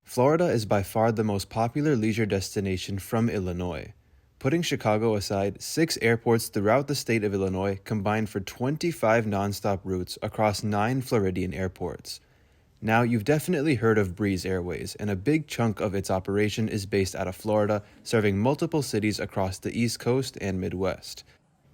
Florida is by far the most popular leisure destination from Illinois. Putting Chicago aside, 6 airports throughout the state of Illinois combine for 25 nonstop routes across 9 Floridian airports. Now, you've definitely heard of Breeze Airways, and a big chunk of its operation is based out of Florida, serving multiple cities across the East Coast and Midwest.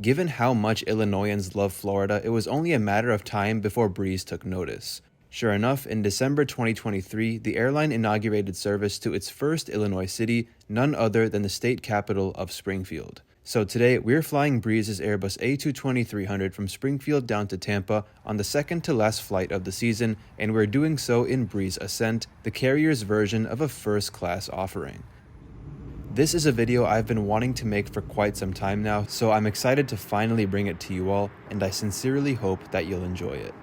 Given how much Illinoisans love Florida, it was only a matter of time before Breeze took notice. Sure enough, in December 2023, the airline inaugurated service to its first Illinois city, none other than the state capital of Springfield. So today, we're flying Breeze's Airbus A220-300 from Springfield down to Tampa on the second to last flight of the season, and we're doing so in Breeze Ascent, the carrier's version of a first-class offering. This is a video I've been wanting to make for quite some time now, so I'm excited to finally bring it to you all, and I sincerely hope that you'll enjoy it.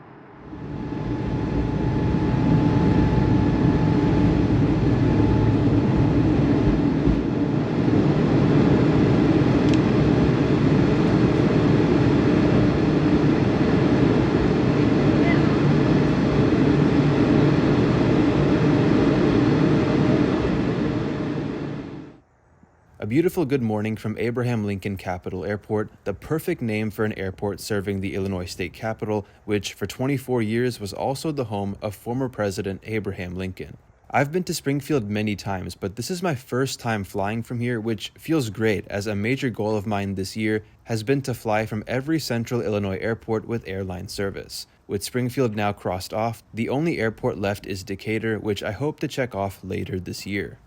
A beautiful good morning from Abraham Lincoln Capitol Airport, the perfect name for an airport serving the Illinois state capital, which for 24 years was also the home of former President Abraham Lincoln. I've been to Springfield many times, but this is my first time flying from here, which feels great, as a major goal of mine this year has been to fly from every central Illinois airport with airline service. With Springfield now crossed off, the only airport left is Decatur, which I hope to check off later this year.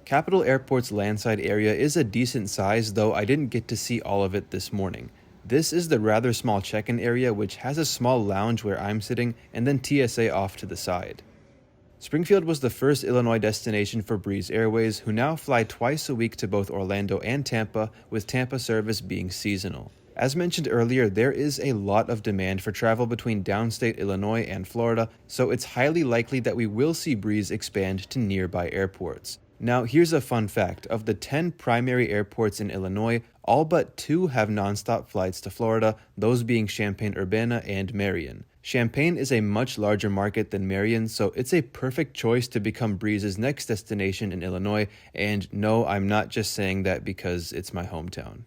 Capitol Airport's landside area is a decent size, though I didn't get to see all of it this morning. This is the rather small check-in area, which has a small lounge where I'm sitting and then TSA off to the side. Springfield was the first Illinois destination for Breeze Airways, who now fly twice a week to both Orlando and Tampa, with Tampa service being seasonal. As mentioned earlier, there is a lot of demand for travel between downstate Illinois and Florida, so it's highly likely that we will see Breeze expand to nearby airports. Now, here's a fun fact. Of the 10 primary airports in Illinois, all but 2 have nonstop flights to Florida, those being Champaign-Urbana and Marion. Champaign is a much larger market than Marion, so it's a perfect choice to become Breeze's next destination in Illinois, and no, I'm not just saying that because it's my hometown.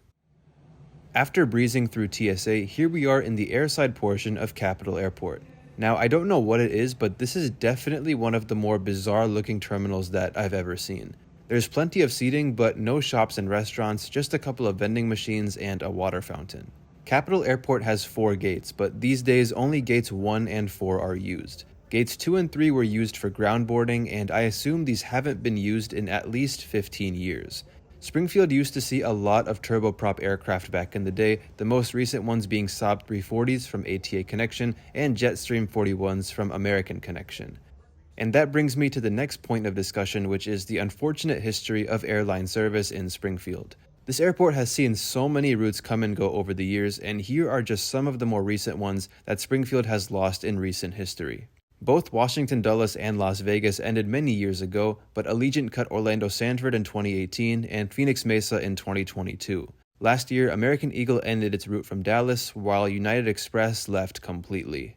After breezing through TSA, here we are in the airside portion of Capitol Airport. Now, I don't know what it is, but this is definitely one of the more bizarre-looking terminals that I've ever seen. There's plenty of seating, but no shops and restaurants, just a couple of vending machines and a water fountain. Capitol Airport has 4 gates, but these days only gates 1 and 4 are used. Gates 2 and 3 were used for ground boarding, and I assume these haven't been used in at least 15 years. Springfield used to see a lot of turboprop aircraft back in the day, the most recent ones being Saab 340s from ATA Connection and Jetstream 41s from American Connection. And that brings me to the next point of discussion, which is the unfortunate history of airline service in Springfield. This airport has seen so many routes come and go over the years, and here are just some of the more recent ones that Springfield has lost in recent history. Both Washington Dulles and Las Vegas ended many years ago, but Allegiant cut Orlando Sanford in 2018 and Phoenix Mesa in 2022. Last year, American Eagle ended its route from Dallas, while United Express left completely.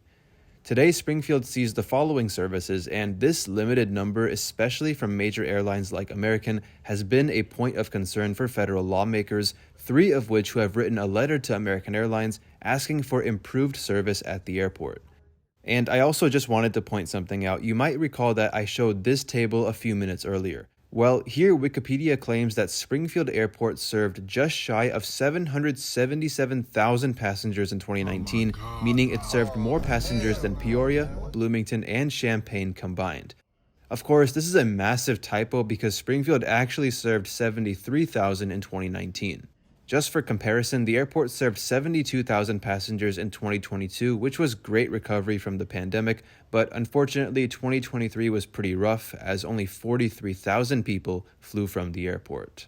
Today, Springfield sees the following services, and this limited number, especially from major airlines like American, has been a point of concern for federal lawmakers, 3 of which who have written a letter to American Airlines asking for improved service at the airport. And I also just wanted to point something out. You might recall that I showed this table a few minutes earlier. Well, here Wikipedia claims that Springfield Airport served just shy of 777,000 passengers in 2019, meaning it served more passengers than Peoria, Bloomington, and Champaign combined. Of course, this is a massive typo because Springfield actually served 73,000 in 2019. Just for comparison, the airport served 72,000 passengers in 2022, which was great recovery from the pandemic, but unfortunately 2023 was pretty rough as only 43,000 people flew from the airport.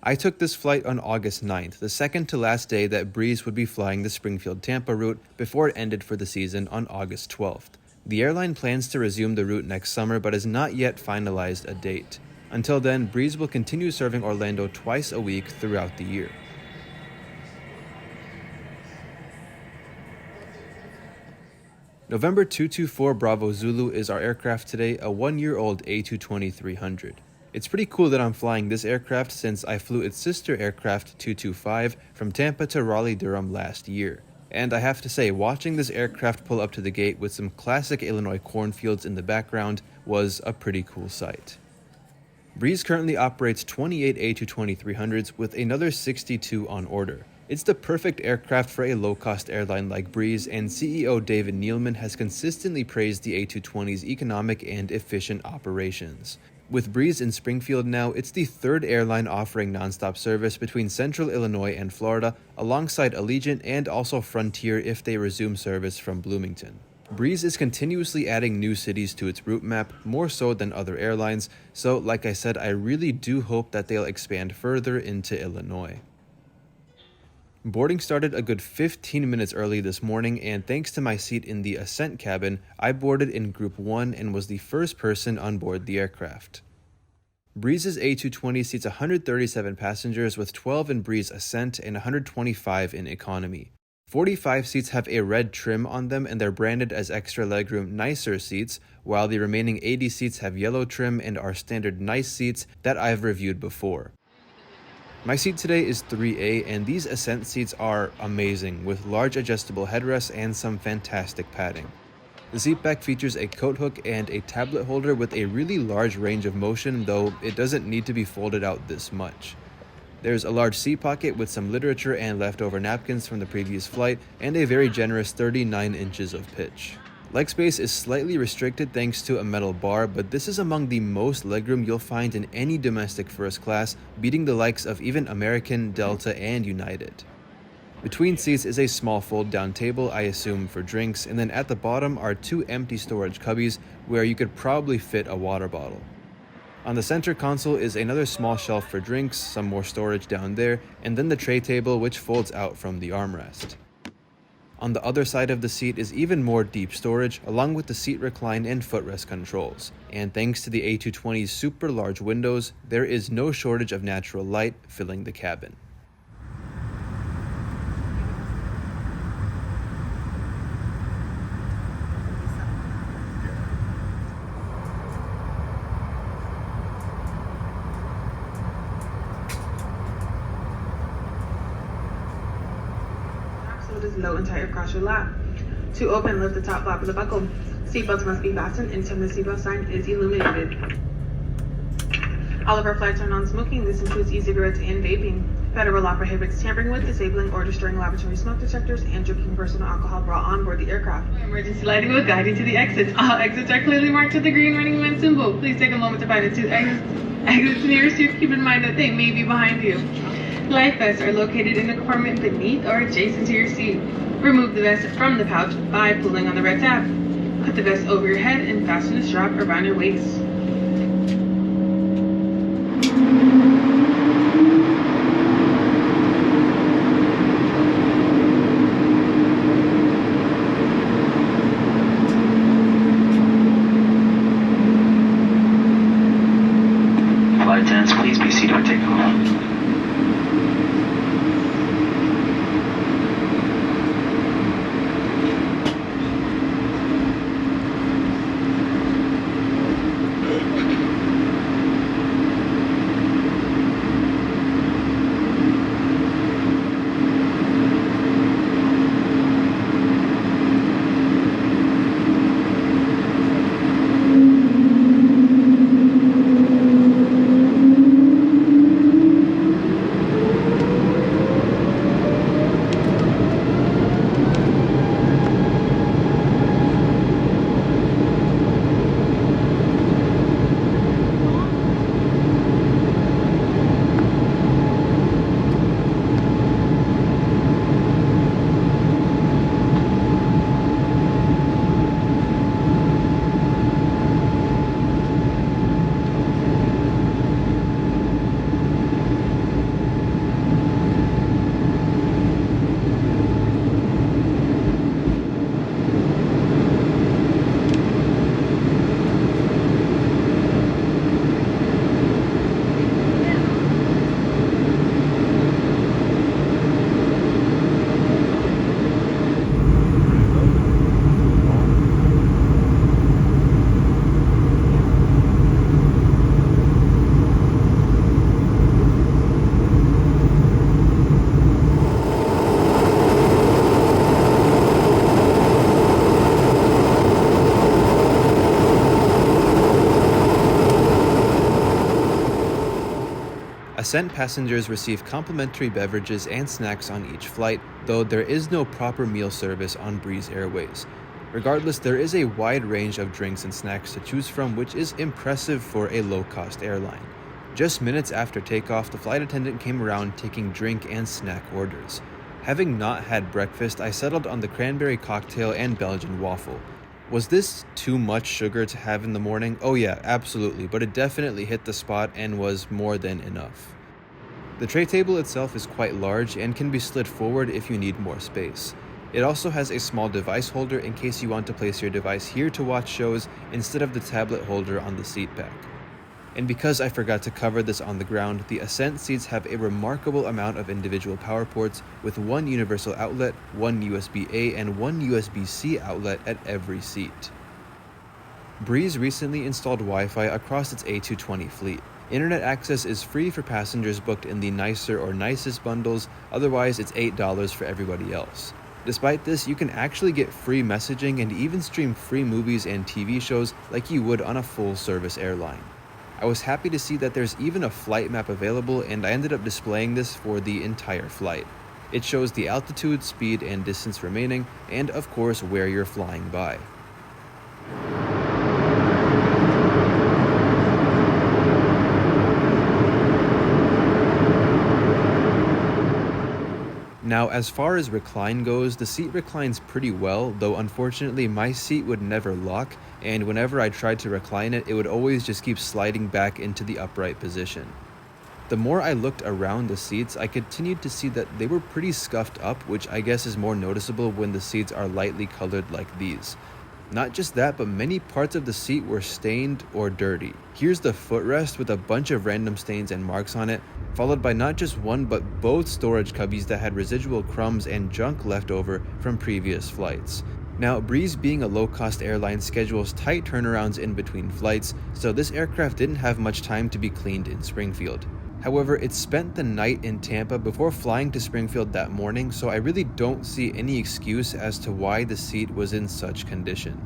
I took this flight on August 9th, the second to last day that Breeze would be flying the Springfield-Tampa route before it ended for the season on August 12th. The airline plans to resume the route next summer but has not yet finalized a date. Until then, Breeze will continue serving Orlando twice a week throughout the year. November 224 Bravo Zulu is our aircraft today, a 1-year-old A220-300. It's pretty cool that I'm flying this aircraft since I flew its sister aircraft 225 from Tampa to Raleigh-Durham last year. And I have to say, watching this aircraft pull up to the gate with some classic Illinois cornfields in the background was a pretty cool sight. Breeze currently operates 28 A220-300s with another 62 on order. It's the perfect aircraft for a low-cost airline like Breeze, and CEO David Neeleman has consistently praised the A220's economic and efficient operations. With Breeze in Springfield now, it's the third airline offering nonstop service between Central Illinois and Florida, alongside Allegiant and also Frontier if they resume service from Bloomington. Breeze is continuously adding new cities to its route map, more so than other airlines, so like I said, I really do hope that they'll expand further into Illinois. Boarding started a good 15 minutes early this morning, and thanks to my seat in the Ascent cabin, I boarded in Group 1 and was the first person on board the aircraft. Breeze's A220 seats 137 passengers with 12 in Breeze Ascent and 125 in Economy. 45 seats have a red trim on them and they're branded as extra legroom nicer seats, while the remaining 80 seats have yellow trim and are standard nice seats that I've reviewed before. My seat today is 3A, and these Ascent seats are amazing, with large adjustable headrests and some fantastic padding. The seatback features a coat hook and a tablet holder with a really large range of motion, though it doesn't need to be folded out this much. There's a large seat pocket with some literature and leftover napkins from the previous flight, and a very generous 39 inches of pitch. Leg space is slightly restricted thanks to a metal bar, but this is among the most legroom you'll find in any domestic first class, beating the likes of even American, Delta, and United. Between seats is a small fold-down table, I assume for drinks, and then at the bottom are two empty storage cubbies where you could probably fit a water bottle. On the center console is another small shelf for drinks, some more storage down there, and then the tray table which folds out from the armrest. On the other side of the seat is even more deep storage, along with the seat recline and footrest controls. And thanks to the A220's super large windows, there is no shortage of natural light filling the cabin. Is low and tight across your lap. To open, lift the top flap of the buckle. Seatbelts must be fastened until the seatbelt sign is illuminated. All of our flights are non-smoking. This includes e-cigarettes and vaping. Federal law prohibits tampering with, disabling, or destroying laboratory smoke detectors and drinking personal alcohol brought on board the aircraft. Emergency lighting will guide you to the exits. All exits are clearly marked with the green running man symbol. Please take a moment to find the two exits nearest you. Keep in mind that they may be behind you. Life vests are located in the compartment beneath or adjacent to your seat. Remove the vest from the pouch by pulling on the red tab. Put the vest over your head and fasten a strap around your waist. Flight attendants, please be seated or take off. Ascent passengers receive complimentary beverages and snacks on each flight, though there is no proper meal service on Breeze Airways. Regardless, there is a wide range of drinks and snacks to choose from, which is impressive for a low-cost airline. Just minutes after takeoff, the flight attendant came around taking drink and snack orders. Having not had breakfast, I settled on the cranberry cocktail and Belgian waffle. Was this too much sugar to have in the morning? Oh yeah, absolutely, but it definitely hit the spot and was more than enough. The tray table itself is quite large and can be slid forward if you need more space. It also has a small device holder in case you want to place your device here to watch shows instead of the tablet holder on the seat back. And because I forgot to cover this on the ground, the Ascent seats have a remarkable amount of individual power ports with one universal outlet, one USB-A, and one USB-C outlet at every seat. Breeze recently installed Wi-Fi across its A220 fleet. Internet access is free for passengers booked in the nicer or nicest bundles, otherwise it's $8 for everybody else. Despite this, you can actually get free messaging and even stream free movies and TV shows like you would on a full-service airline. I was happy to see that there's even a flight map available, and I ended up displaying this for the entire flight. It shows the altitude, speed, and distance remaining, and of course where you're flying by. Now, as far as recline goes, the seat reclines pretty well, though unfortunately my seat would never lock, and whenever I tried to recline it, it would always just keep sliding back into the upright position. The more I looked around the seats, I continued to see that they were pretty scuffed up, which I guess is more noticeable when the seats are lightly colored like these. Not just that, but many parts of the seat were stained or dirty. Here's the footrest with a bunch of random stains and marks on it, followed by not just one but both storage cubbies that had residual crumbs and junk left over from previous flights. Now, Breeze being a low-cost airline schedules tight turnarounds in between flights, so this aircraft didn't have much time to be cleaned in Springfield. However, it spent the night in Tampa before flying to Springfield that morning, so I really don't see any excuse as to why the seat was in such condition.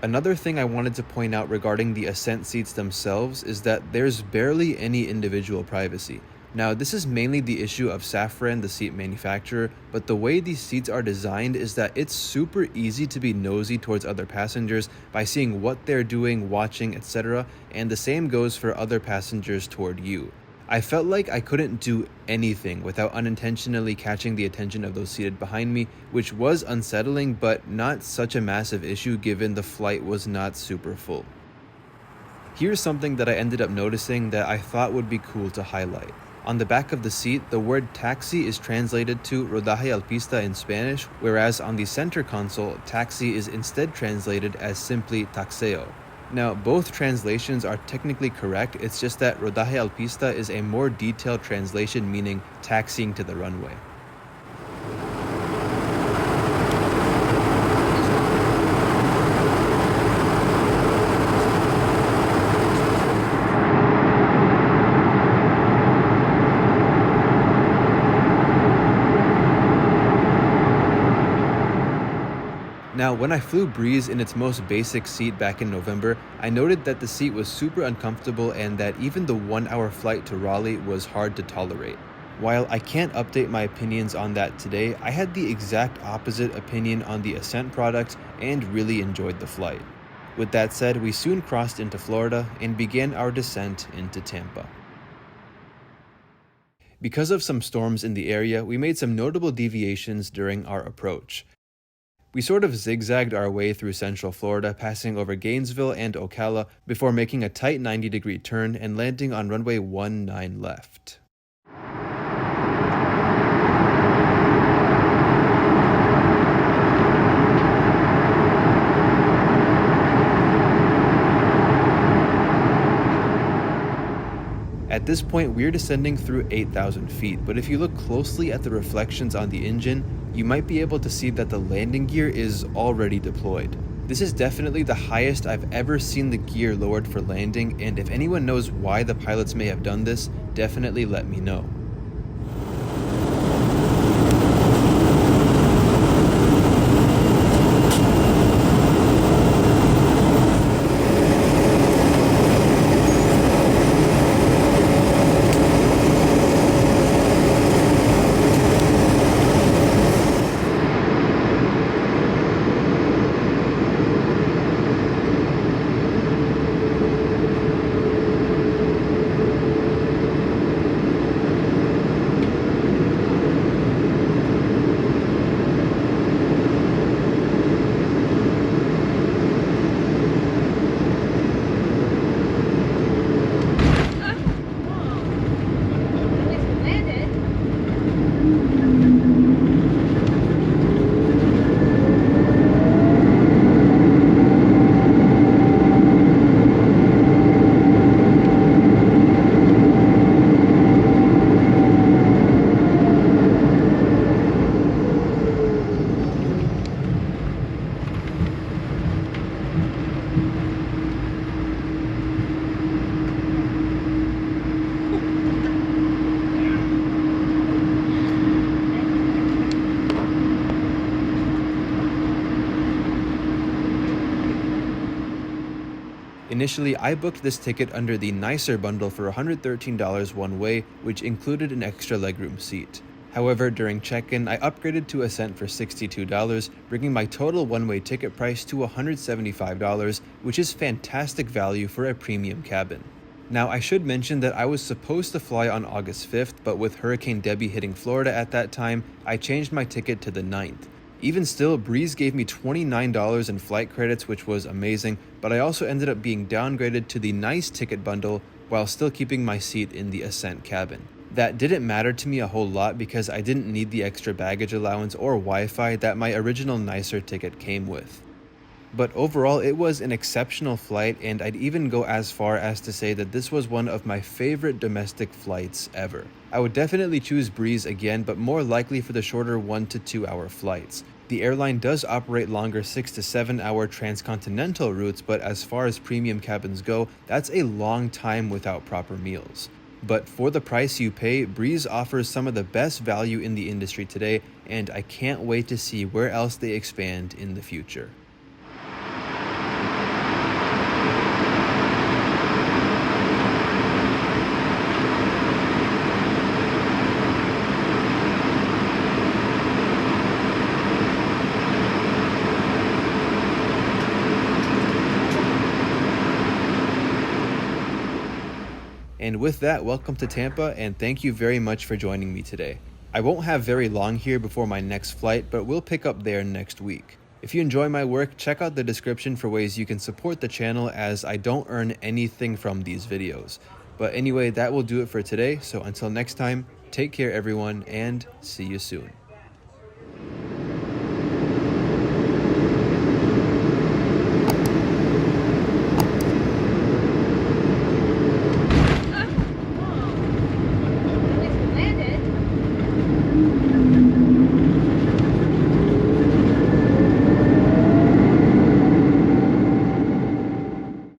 Another thing I wanted to point out regarding the Ascent seats themselves is that there's barely any individual privacy. Now, this is mainly the issue of Safran, the seat manufacturer, but the way these seats are designed is that it's super easy to be nosy towards other passengers by seeing what they're doing, watching, etc., and the same goes for other passengers toward you. I felt like I couldn't do anything without unintentionally catching the attention of those seated behind me, which was unsettling, but not such a massive issue given the flight was not super full. Here's something that I ended up noticing that I thought would be cool to highlight. On the back of the seat, the word taxi is translated to rodaje al pista in Spanish, whereas on the center console, taxi is instead translated as simply taxeo. Now, both translations are technically correct, it's just that rodaje al pista is a more detailed translation meaning taxiing to the runway. Now, when I flew Breeze in its most basic seat back in November, I noted that the seat was super uncomfortable and that even the 1-hour flight to Raleigh was hard to tolerate. While I can't update my opinions on that today, I had the exact opposite opinion on the Ascent product and really enjoyed the flight. With that said, we soon crossed into Florida and began our descent into Tampa. Because of some storms in the area, we made some notable deviations during our approach. We sort of zigzagged our way through central Florida, passing over Gainesville and Ocala before making a tight 90-degree turn and landing on runway 19 left. At this point, we're descending through 8,000 feet, but if you look closely at the reflections on the engine, you might be able to see that the landing gear is already deployed. This is definitely the highest I've ever seen the gear lowered for landing, and if anyone knows why the pilots may have done this, definitely let me know. Initially, I booked this ticket under the nicer bundle for $113 one way, which included an extra legroom seat. However, during check-in, I upgraded to Ascent for $62, bringing my total one-way ticket price to $175, which is fantastic value for a premium cabin. Now, I should mention that I was supposed to fly on August 5th, but with Hurricane Debbie hitting Florida at that time, I changed my ticket to the 9th. Even still, Breeze gave me $29 in flight credits, which was amazing, but I also ended up being downgraded to the nice ticket bundle while still keeping my seat in the Ascent cabin. That didn't matter to me a whole lot because I didn't need the extra baggage allowance or Wi-Fi that my original nicer ticket came with. But overall, it was an exceptional flight, and I'd even go as far as to say that this was one of my favorite domestic flights ever. I would definitely choose Breeze again, but more likely for the shorter 1 to 2 hour flights. The airline does operate longer 6 to 7 hour transcontinental routes, but as far as premium cabins go, that's a long time without proper meals. But for the price you pay, Breeze offers some of the best value in the industry today, and I can't wait to see where else they expand in the future. And with that, welcome to Tampa, and thank you very much for joining me today. I won't have very long here before my next flight, but we'll pick up there next week. If you enjoy my work, check out the description for ways you can support the channel, as I don't earn anything from these videos. But anyway, that will do it for today, so until next time, take care everyone, and see you soon.